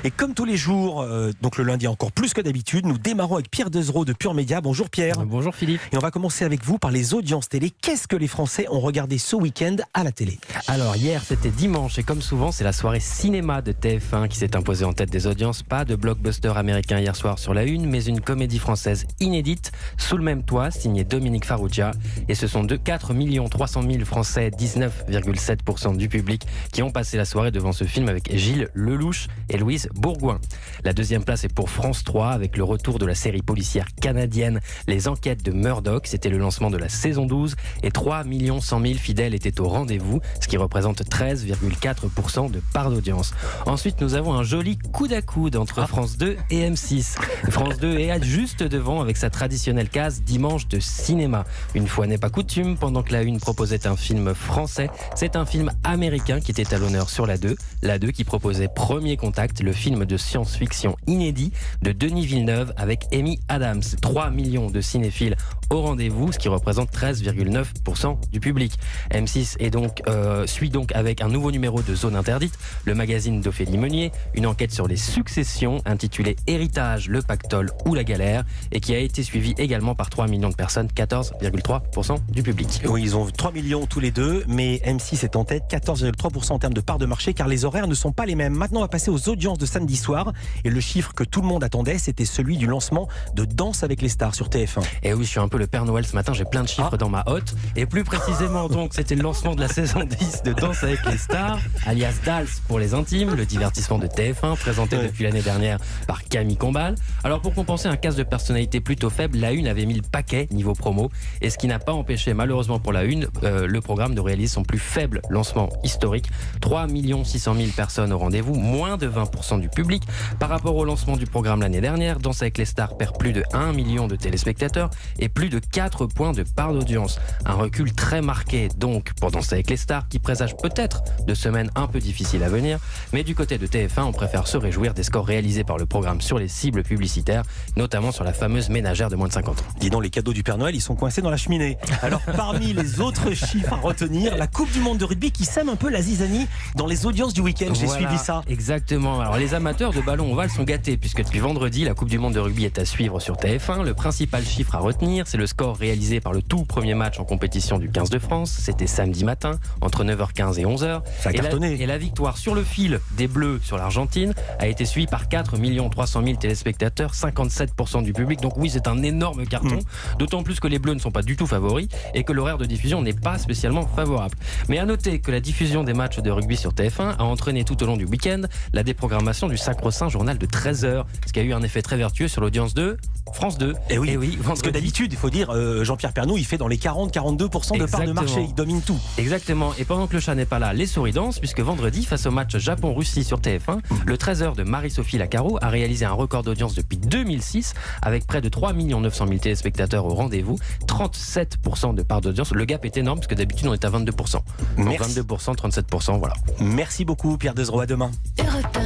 Et comme tous les jours, donc le lundi encore plus que d'habitude, nous démarrons avec Pierre Desreaux de Pure Média. Bonjour Pierre. Bonjour Philippe. Et on va commencer avec vous par les audiences télé. Qu'est-ce que les Français ont regardé ce week-end à la télé? Alors hier c'était dimanche et comme souvent c'est la soirée cinéma de TF1 qui s'est imposée en tête des audiences. Pas de blockbuster américain hier soir sur la une, mais une comédie française inédite, Sous le même toit, signée Dominique Farrugia. Et ce sont 4 300 000 Français, 19,7% du public, qui ont passé la soirée devant ce film avec Gilles Lelouch et Louise Bourgoin. La deuxième place est pour France 3 avec le retour de la série policière canadienne Les Enquêtes de Murdoch. C'était le lancement de la saison 12 et 3 100 000 fidèles étaient au rendez-vous, ce qui représente 13,4% de part d'audience. Ensuite, nous avons un joli coude à coude entre France 2 et M6. France 2 est juste devant avec sa traditionnelle case dimanche de cinéma. Une fois n'est pas coutume, pendant que la une proposait un film français, c'est un film américain qui était à l'honneur sur la 2. La 2 qui proposait Premier Contact, le film de science-fiction inédit de Denis Villeneuve avec Amy Adams. 3 millions de cinéphiles au rendez-vous, ce qui représente 13,9% du public. M6 suit donc avec un nouveau numéro de Zone Interdite, le magazine d'Ophélie Meunier, une enquête sur les successions intitulée Héritage, le pactole ou la galère, et qui a été suivie également par 3 millions de personnes, 14,3% du public. Oui, ils ont 3 millions tous les deux, mais M6 est en tête, 14,3% en termes de part de marché, car les horaires ne sont pas les mêmes. Maintenant, on va passer aux audiences de samedi soir, et le chiffre que tout le monde attendait, c'était celui du lancement de Danse avec les stars sur TF1. Et oui, je suis un peu le Père Noël ce matin, j'ai plein de chiffres dans ma hotte, et plus précisément donc, c'était le lancement de la saison 10 de Danse avec les stars, alias Dals pour les intimes, le divertissement de TF1, présenté depuis l'année dernière par Camille Combal. Alors pour compenser un cast de personnalité plutôt faible, la une avait mis le paquet niveau promo, et ce qui n'a pas empêché malheureusement pour la une, le programme de réaliser son plus faible lancement historique. 3 600 000 personnes au rendez-vous, moins de 20% du public. Par rapport au lancement du programme l'année dernière, Danse avec les stars perd plus de 1 million de téléspectateurs et plus de 4 points de part d'audience. Un recul très marqué donc pour Danse avec les stars, qui présage peut-être de semaines un peu difficiles à venir, mais du côté de TF1, on préfère se réjouir des scores réalisés par le programme sur les cibles publicitaires, notamment sur la fameuse ménagère de moins de 50 ans. Dis donc, les cadeaux du Père Noël, ils sont coincés dans la cheminée. Alors, parmi les autres chiffres à retenir, la Coupe du Monde de rugby qui sème un peu la zizanie dans les audiences du week-end. J'ai suivi ça. Exactement. Alors, les amateurs de ballon ovale sont gâtés, puisque depuis vendredi, la Coupe du Monde de rugby est à suivre sur TF1. Le principal chiffre à retenir, c'est le score réalisé par le tout premier match en compétition du 15 de France. C'était samedi matin, entre 9h15 et 11h. Ça a cartonné. Et la victoire sur le fil des Bleus sur l'Argentine a été suivie par 4 300 000 téléspectateurs, 57% du public. Donc oui, c'est un énorme carton, d'autant plus que les Bleus ne sont pas du tout favoris et que l'horaire de diffusion n'est pas spécialement favorable. Mais à noter que la diffusion des matchs de rugby sur TF1 a entraîné tout au long du week-end la déprogrammation du sacro-saint journal de 13h, ce qui a eu un effet très vertueux sur l'audience de France 2. Et oui, parce que d'habitude, il faut dire, Jean-Pierre Pernaut, il fait dans les 40-42% de part de marché, il domine tout. Exactement, et pendant que le chat n'est pas là, les souris dansent, puisque vendredi, face au match Japon-Russie sur TF1, le 13h de Marie-Sophie Lacaro a réalisé un record d'audience depuis 2006, avec près de 3 900 000 téléspectateurs au rendez-vous, 37% de part d'audience. Le gap est énorme, parce que d'habitude, on est à 22%. Donc 22%, 37%, voilà. Merci beaucoup, Pierre Desreaux, à demain. Europe 1.